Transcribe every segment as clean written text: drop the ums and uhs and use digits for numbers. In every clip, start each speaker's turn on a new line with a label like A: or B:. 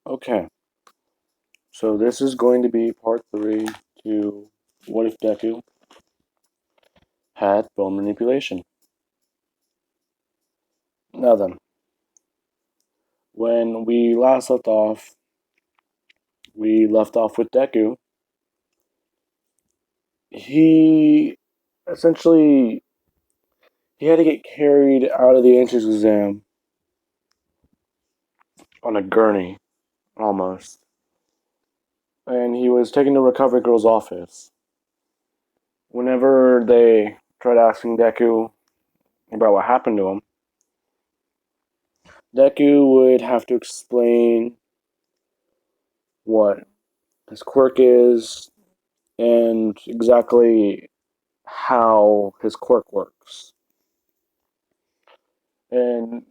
A: Okay, so this is going to be part 3 to what if Deku had bone manipulation. Now then, when we left off with Deku. He essentially he had to get carried out of the entrance exam on a gurney, almost, and he was taken to Recovery Girl's office. Whenever they tried asking Deku about what happened to him, Deku would have to explain what his quirk is and exactly how his quirk works. And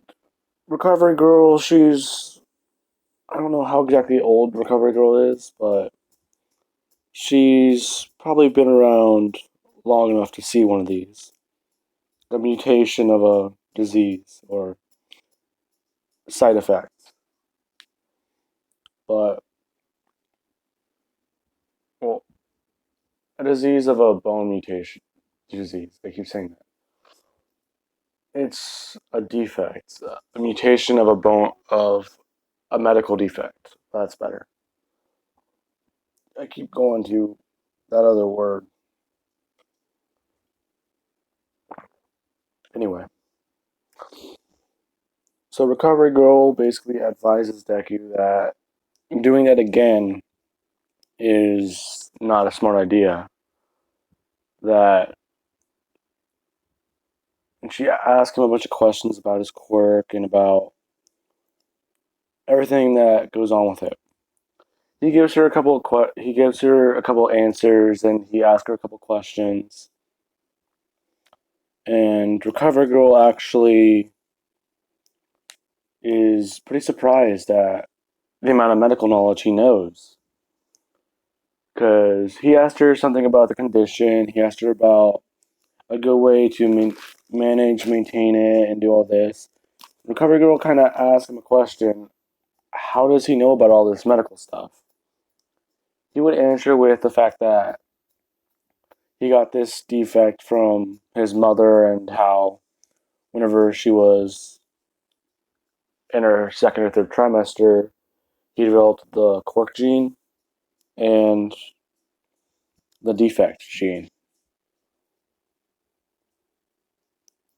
A: Recovery Girl, I don't know how exactly old Recovery Girl is, but she's probably been around long enough to see one of these. A mutation of a disease or side effect. But, well, a disease of a bone mutation. Disease. They keep saying that. It's a defect. A mutation of a medical defect. That's better. I keep going to that other word. Anyway. So Recovery Girl basically advises Deku that doing that again is not a smart idea. That and she asks him a bunch of questions about his quirk and about everything that goes on with it. He gives her a couple answers and he asks her a couple questions. And Recovery Girl actually is pretty surprised at the amount of medical knowledge he knows. Because he asked her something about the condition, he asked her about a good way to manage, maintain it, and do all this. Recovery Girl kind of asked him a question: how does he know about all this medical stuff? He would answer with the fact that he got this defect from his mother and how, whenever she was in her second or third trimester, he developed the Quirk gene and the defect gene.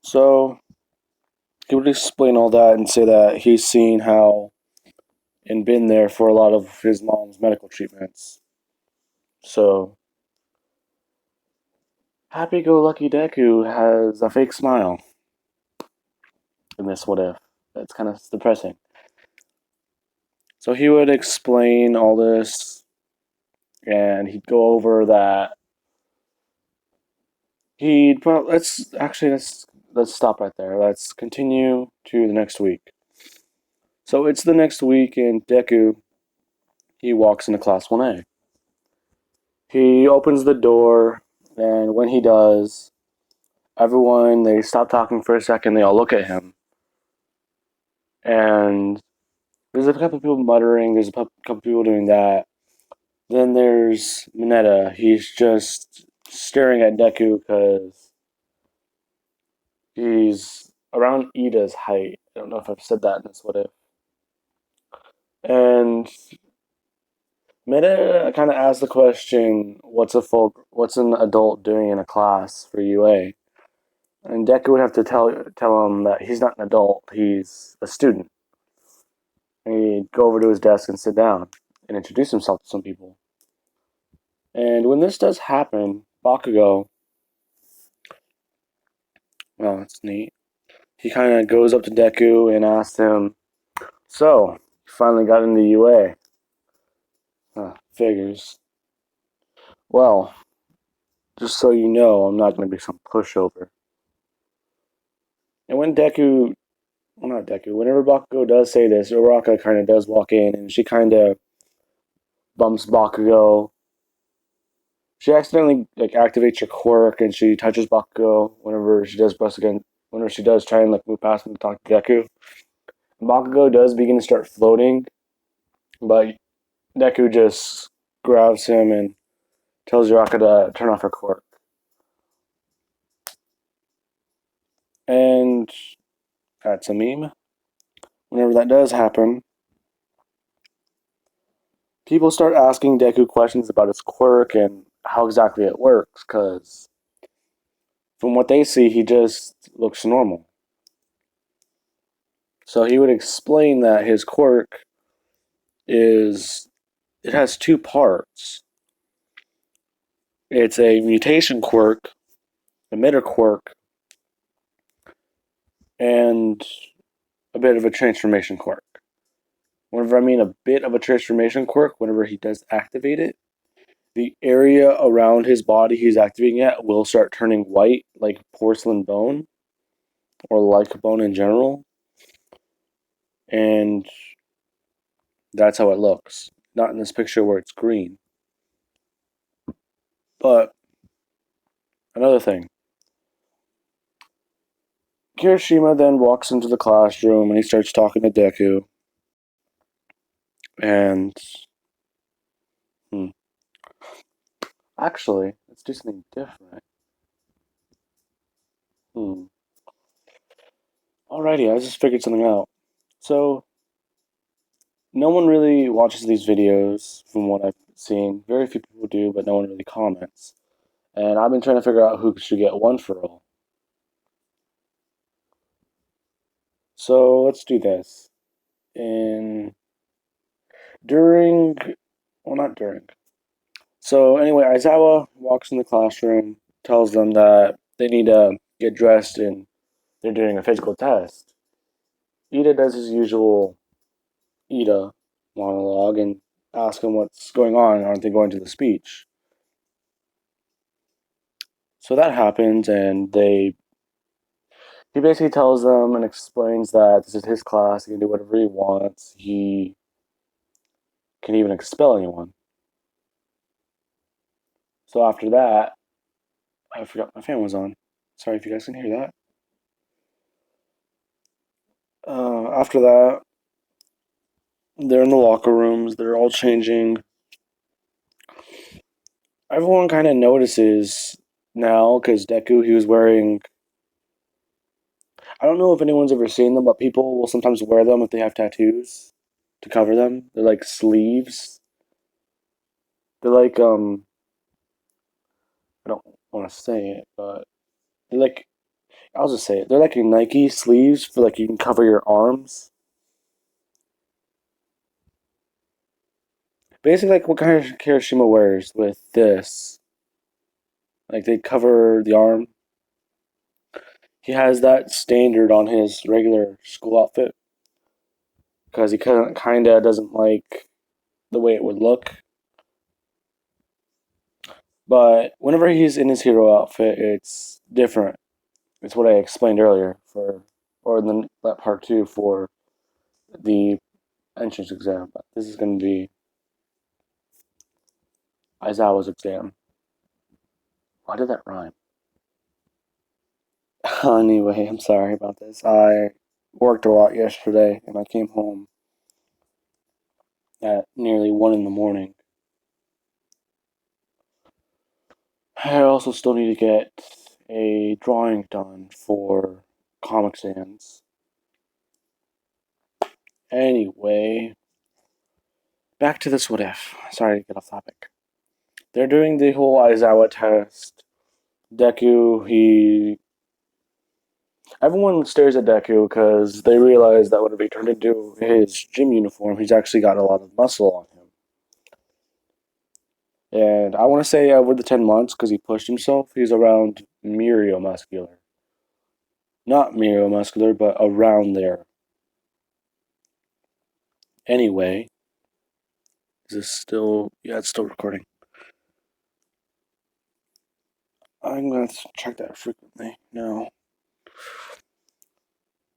A: So he would explain all that and say that he's seen how and been there for a lot of his mom's medical treatments. So Happy Go Lucky Deku has a fake smile in this what if. That's kind of depressing. So he would explain all this and he'd go over that he'd well, let's stop right there. Let's continue to the next week. So it's the next week and Deku he walks into class 1A. He opens the door and when he does, everyone they stop talking for a second, they all look at him. And there's a couple people muttering, there's a couple people doing that. Then there's Mineta. He's just staring at Deku because he's around Ida's height. I don't know if I've said that in this what if. And Mineta kind of asks the question, what's an adult doing in a class for UA? And Deku would have to tell him that he's not an adult, he's a student. And he'd go over to his desk and sit down and introduce himself to some people. And when this does happen, Bakugo, well, that's neat. He kind of goes up to Deku and asks him, "So, you finally got into UA?" Figures. Well, just so you know, I'm not going to be some pushover. And when Deku, well, not Deku, whenever Bakugo does say this, Uraka kind of does walk in and she kind of bumps Bakugo. She accidentally activates her quirk and she touches Bakugo whenever she does try and move past him to talk to Deku. Bakugo does begin to start floating, But Deku just grabs him and tells Yuraka to turn off her quirk. And that's a meme. Whenever that does happen, people start asking Deku questions about his quirk and how exactly it works, because from what they see, he just looks normal. So he would explain that his quirk is, it has two parts. It's a mutation quirk, emitter quirk, and a bit of a transformation quirk. Whenever I mean a bit of a transformation quirk, whenever he does activate it, the area around his body he's activating it will start turning white, like porcelain bone, or like bone in general. And that's how it looks. Not in this picture where it's green. But another thing, Kirishima then walks into the classroom and he starts talking to Deku. And hmm, actually, let's do something different. Hmm. Alrighty, I just figured something out. So, no one really watches these videos from what I've seen. Very few people do, but no one really comments. And I've been trying to figure out who should get one for all. So let's do this. In during, well, not during. So anyway, Aizawa walks in the classroom, tells them that they need to get dressed, and they're doing a physical test. Ida does his usual Ida monologue and asks him what's going on. Aren't they going to the speech? So that happens, and he basically tells them and explains that this is his class. He can do whatever he wants. He can even expel anyone. So after that, I forgot my fan was on. Sorry if you guys can hear that. After that, they're in the locker rooms. They're all changing. Everyone kind of notices now because Deku, he was wearing. I don't know if anyone's ever seen them, but people will sometimes wear them if they have tattoos to cover them. They're like sleeves. They're like I don't want to say it, but they're like, I'll just say it. They're like Nike sleeves for like you can cover your arms. Basically, like what kind of Kirishima wears with this. Like they cover the arm. He has that standard on his regular school outfit because he kind of doesn't like the way it would look. But whenever he's in his hero outfit, it's different. It's what I explained earlier or in that part two for the entrance exam. But this is going to be Aizawa's exam. Why did that rhyme? Anyway, I'm sorry about this. I worked a lot yesterday and I came home at nearly 1 in the morning. I also still need to get a drawing done for Comic Sans. Anyway, back to this what if. Sorry to get off topic. They're doing the whole Aizawa test. Deku, everyone stares at Deku because they realize that when he turned into his gym uniform, he's actually got a lot of muscle on him. And I want to say over the 10 months, because he pushed himself, he's around Mirio muscular. Not Mirio muscular, but around there. Anyway, is this still? Yeah, it's still recording. I'm going to check that frequently. No.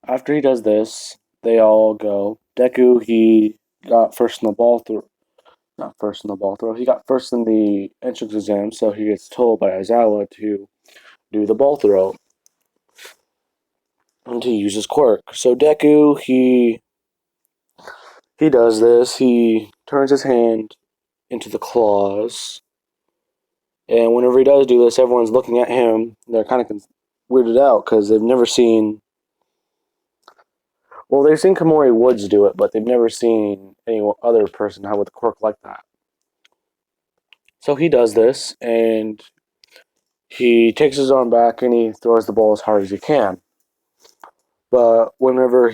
A: After he does this, they all go. Deku, he got first in the ball throw. Not first in the ball throw. He got first in the entrance exam, so he gets told by Aizawa to do the ball throw and to use his quirk. So Deku, he does this. He turns his hand into the claws. And whenever he does do this, everyone's looking at him. They're kind of weirded out because they've never seen. Well, they've seen Komori Woods do it, but they've never seen any other person have with a quirk like that. So he does this, and he takes his arm back and he throws the ball as hard as he can. But whenever as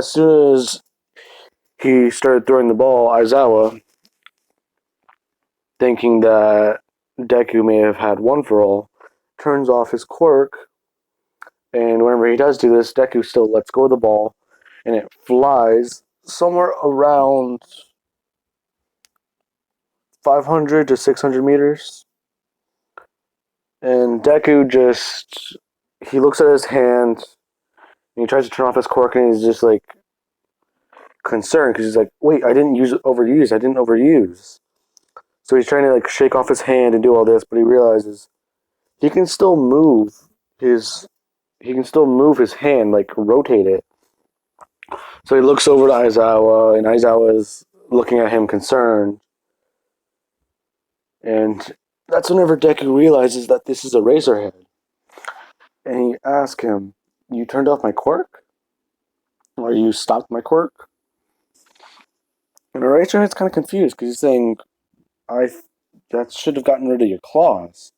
A: soon as he started throwing the ball, Aizawa, thinking that Deku may have had one for all, turns off his quirk, and whenever he does do this, Deku still lets go of the ball, and it flies somewhere around 500 to 600 meters. And Deku he looks at his hand, and he tries to turn off his quirk, and he's just like concerned, because he's like, wait, I didn't overuse. So he's trying to like shake off his hand and do all this, but he realizes he can still move his hand, like rotate it. So he looks over to Aizawa, and Aizawa is looking at him concerned. And that's whenever Deku realizes that this is a Razorhead. And he asks him, you turned off my quirk? Or you stopped my quirk? And Razorhead's kind of confused, because he's saying, that should have gotten rid of your claws.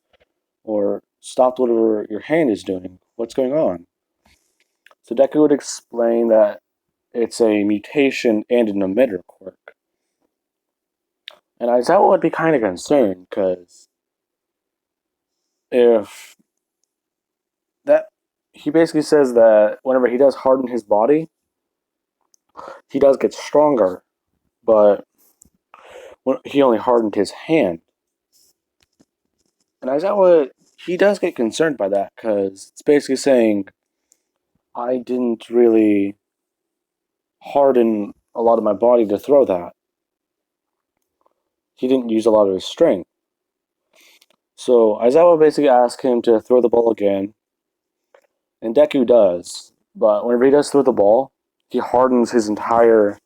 A: Or stopped whatever your hand is doing. What's going on? So Deku would explain that it's a mutation and an emitter quirk. And Aizawa would be kind of concerned, because if that he basically says that whenever he does harden his body, he does get stronger, but he only hardened his hand. And Aizawa, he does get concerned by that, because it's basically saying, I didn't really harden a lot of my body to throw that. He didn't use a lot of his strength. So Aizawa basically asks him to throw the ball again, and Deku does. But whenever he does throw the ball, he hardens his entire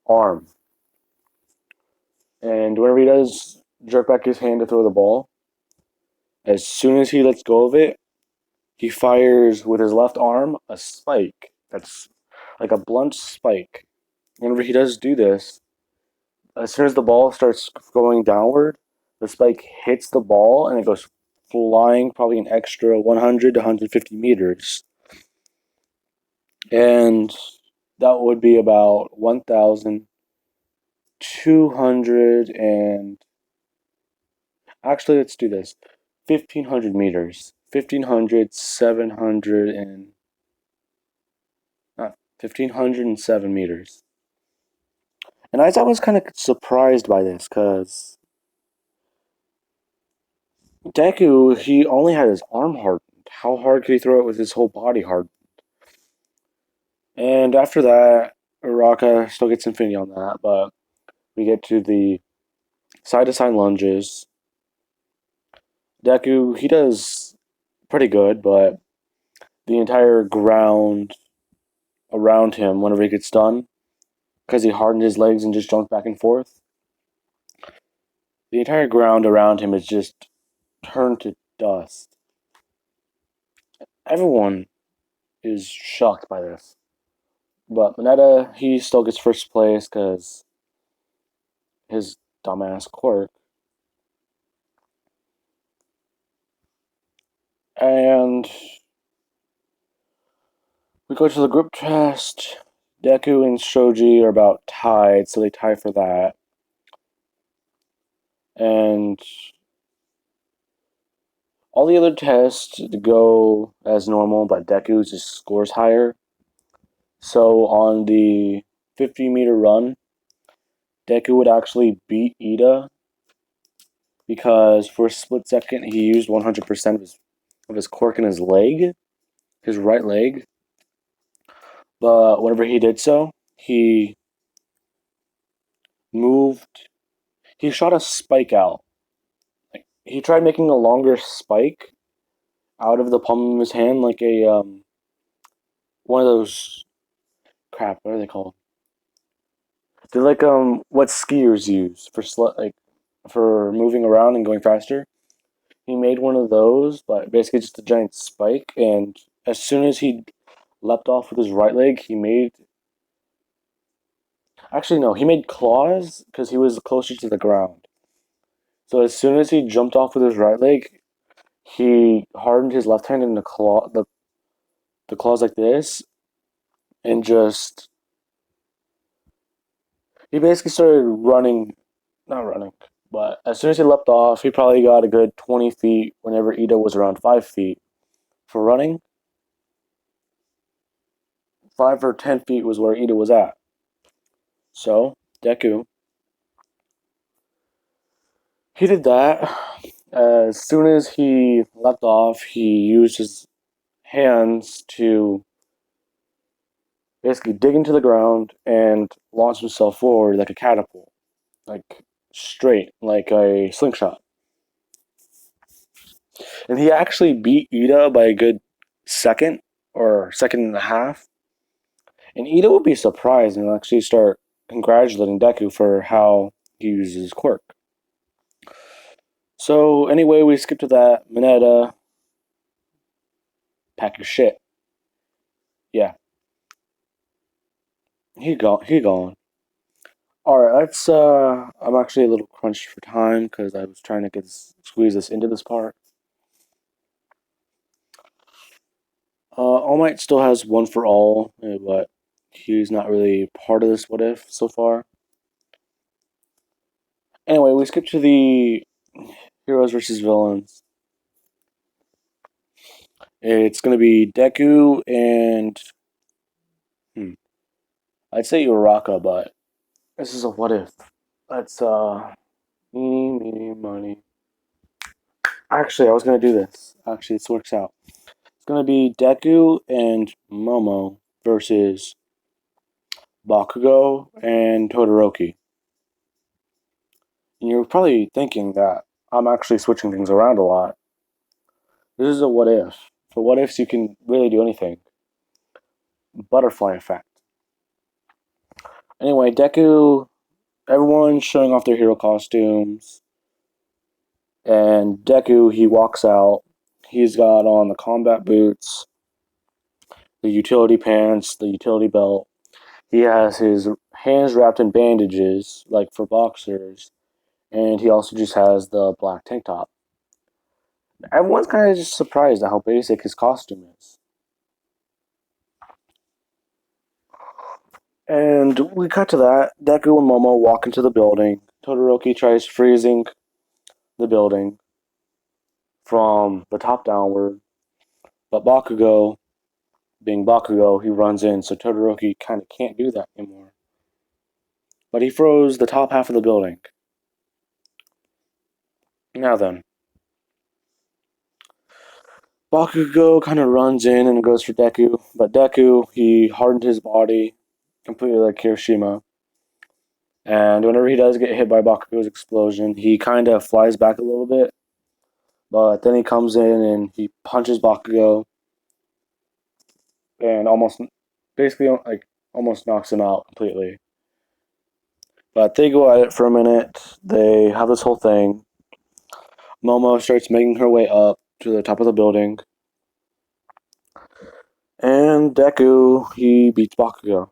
A: arm. And whenever he does jerk back his hand to throw the ball, as soon as he lets go of it, he fires with his left arm a spike that's like a blunt spike. Whenever he does do this, as soon as the ball starts going downward, the spike hits the ball and it goes flying probably an extra 100 to 150 meters. And that would be about 1,200 and... Actually, let's do this. 1,500 meters. 1,500, 700, and... Not 1,507 meters. And I was kind of surprised by this, because Deku, he only had his arm hardened. How hard could he throw it with his whole body hardened? And after that, Uraka still gets Infinity on that, but we get to the side-to-side lunges. Deku, he does pretty good, but the entire ground around him, whenever he gets done, because he hardened his legs and just jumped back and forth, the entire ground around him is just turned to dust. Everyone is shocked by this. But Mineta, he still gets first place because his dumbass Quirk. And we go to the group test. Deku and Shoji are about tied, so they tie for that. And all the other tests go as normal, but Deku just scores higher. So on the 50-meter run, Deku would actually beat Ida, because for a split second he used 100% of his quirk in his leg, his right leg. But whenever he did so, he moved. He shot a spike out. He tried making a longer spike out of the palm of his hand, like a one of those, crap, what are they called? They're like what skiers use for like for moving around and going faster. He made one of those, but basically just a giant spike. And as soon as he leapt off with his right leg, he made actually no, he made claws because he was closer to the ground. So as soon as he jumped off with his right leg, he hardened his left hand in the claws like this, and just he basically started running, not running, but as soon as he leapt off, he probably got a good 20 feet. Whenever Ida was around 5 feet for running, 5 or 10 feet was where Ida was at. So Deku, he did that. As soon as he leapt off, he used his hands to basically dig into the ground and launch himself forward like a catapult, like straight, like a slingshot. And he actually beat Ida by a good second or second and a half. And Ida would be surprised and actually start congratulating Deku for how he uses Quirk. So anyway, we skip to that. Mineta, pack your shit. Yeah, he gone. All right, let's. I'm actually a little crunched for time because I was trying to squeeze this into this part. All Might still has one for all, but he's not really part of this what if so far. Anyway, we skip to the heroes versus villains. It's gonna be Deku and I'd say Uraka, but this is a what if. Let's meeny meeny money. Actually, I was gonna do this. Actually, this works out. It's gonna be Deku and Momo versus Bakugo and Todoroki. And you're probably thinking that I'm actually switching things around a lot. This is a what if. For what ifs, you can really do anything. Butterfly effect. Anyway, Deku, everyone's showing off their hero costumes. And Deku, he walks out. He's got on the combat boots, the utility pants, the utility belt. He has his hands wrapped in bandages, like for boxers. And he also just has the black tank top. Everyone's kind of just surprised at how basic his costume is. And we cut to that. Deku and Momo walk into the building. Todoroki tries freezing the building from the top downward. But Bakugo, being Bakugo, he runs in, so Todoroki kind of can't do that anymore. But he froze the top half of the building. Now then, Bakugo kind of runs in and goes for Deku, but Deku, he hardened his body completely like Hiroshima. And whenever he does get hit by Bakugo's explosion, he kind of flies back a little bit. But then he comes in and he punches Bakugo and basically, like, almost knocks him out completely. But they go at it for a minute. They have this whole thing. Momo starts making her way up to the top of the building. And Deku, he beats Bakugo.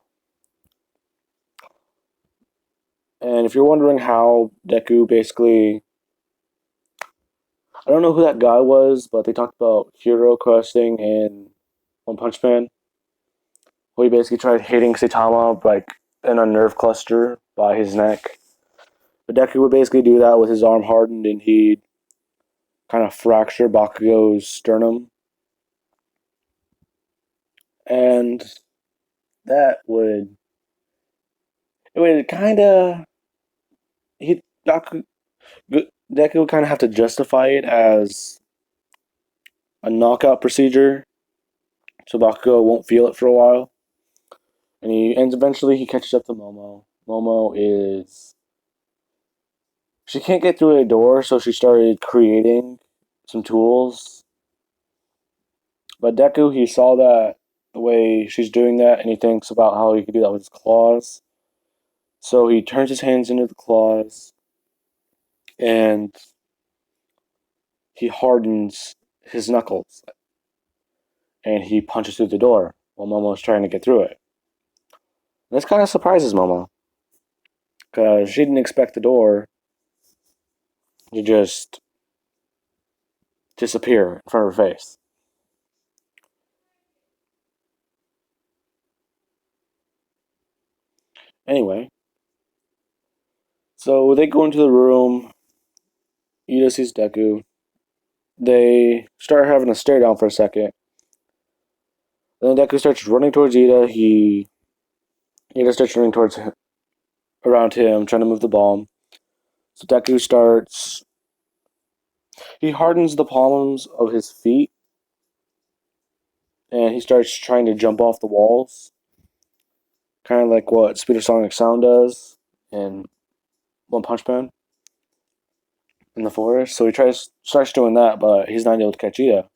A: And if you're wondering how Deku basically, I don't know who that guy was, but they talked about hero crushing in One Punch Man. Where he basically tried hitting Saitama like in a nerve cluster by his neck. But Deku would basically do that with his arm hardened, and he'd kind of fracture Bakugo's sternum. And that would it would kind of he Baku, Deku would kind of have to justify it as a knockout procedure, so Bakugo won't feel it for a while. And eventually he catches up to Momo. Momo is she can't get through a door, so she started creating some tools. But Deku, he saw that the way she's doing that, and he thinks about how he could do that with his claws. So he turns his hands into the claws and he hardens his knuckles and he punches through the door while Momo's trying to get through it. And this kind of surprises Momo because she didn't expect the door to just disappear in front of her face. Anyway, so they go into the room. Ida sees Deku. They start having a stare down for a second. And then Deku starts running towards Ida. Ida starts running towards him, around him, trying to move the bomb. So Deku starts. He hardens the palms of his feet, and he starts trying to jump off the walls, kind of like what Sonic Sound does in One Punch Man in the forest. So he starts doing that, but he's not able to catch Ida.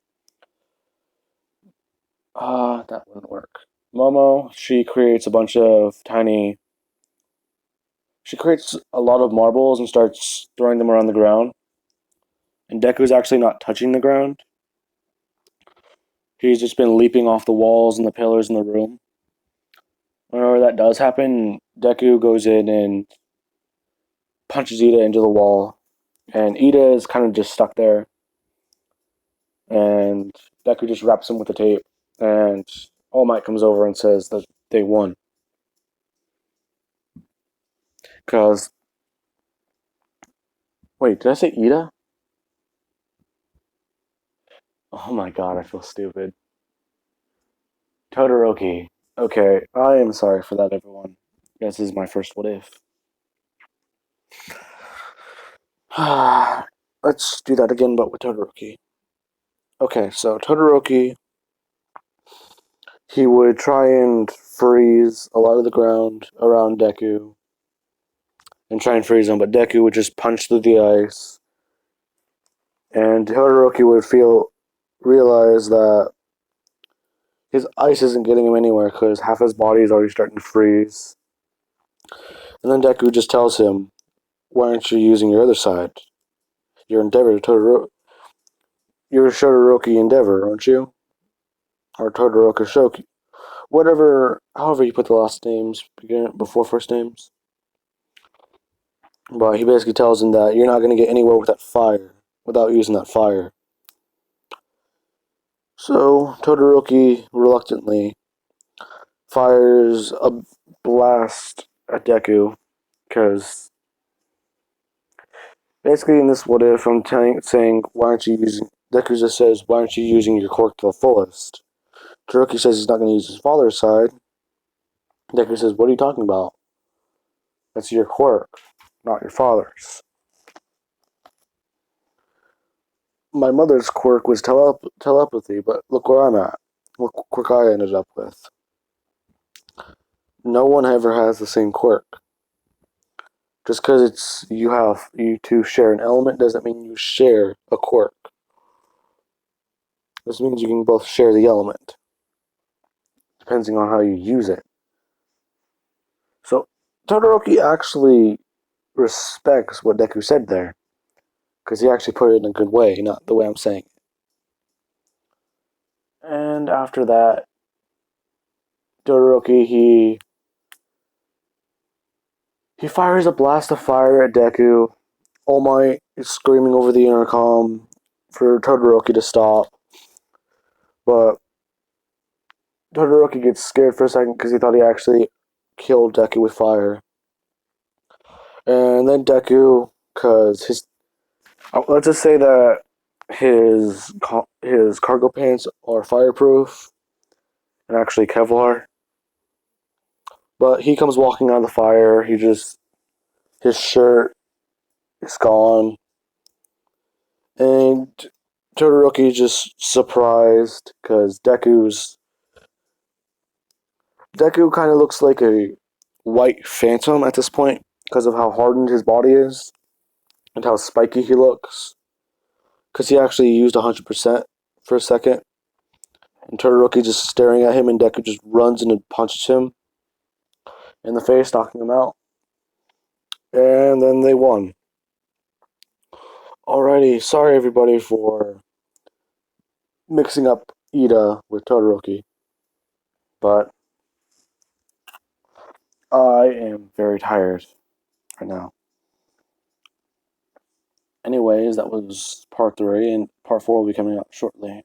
A: That wouldn't work. Momo, she creates a bunch of tiny. She creates a lot of marbles and starts throwing them around the ground. And Deku's actually not touching the ground. He's just been leaping off the walls and the pillars in the room. Whenever that does happen, Deku goes in and punches Ida into the wall. And Ida is kind of just stuck there. And Deku just wraps him with the tape. And All Might comes over and says that they won. Because. Wait, did I say Ida? Oh my god, I feel stupid. Todoroki. Okay, I am sorry for that, everyone. This is my first what if. Let's do that again, but with Todoroki. Okay, so Todoroki, he would try and freeze a lot of the ground around Deku and try and freeze him, but Deku would just punch through the ice. And Todoroki would realize that his ice isn't getting him anywhere because half his body is already starting to freeze. And then Deku just tells him, "Why aren't you using your other side? Your Endeavor, Todoroki. You're Todoroki Endeavor, aren't you? Or Todoroki Shoki. Whatever, however you put the last names before first names." But he basically tells him that you're not going to get anywhere with that fire without using that fire. So Todoroki reluctantly fires a blast at Deku because basically in this what if I'm saying why aren't you using Deku just says why aren't you using your quirk to the fullest? Todoroki says he's not going to use his father's side. Deku says what are you talking about? That's your quirk, not your father's. My mother's quirk was telepathy, but look where I'm at. Look what quirk I ended up with. No one ever has the same quirk. Just because you two share an element doesn't mean you share a quirk. This means you can both share the element, depending on how you use it. So Todoroki actually respects what Deku said there, because he actually put it in a good way, not the way I'm saying it. And after that, Todoroki he fires a blast of fire at Deku. All Might is screaming over the intercom for Todoroki to stop, but Todoroki gets scared for a second because he thought he actually killed Deku with fire. And then Deku, because let's just say that his cargo pants are fireproof and actually Kevlar. But he comes walking out of the fire. His shirt is gone, and Todoroki just surprised because Deku kind of looks like a white phantom at this point because of how hardened his body is and how spiky he looks. Because he actually used 100% for a second. And Todoroki just staring at him, and Deku just runs in and punches him in the face, knocking him out. and then they won. Alrighty, sorry everybody for mixing up Ida with Todoroki, but I am very tired right now. Anyways, that was part 3, and part 4 will be coming up shortly.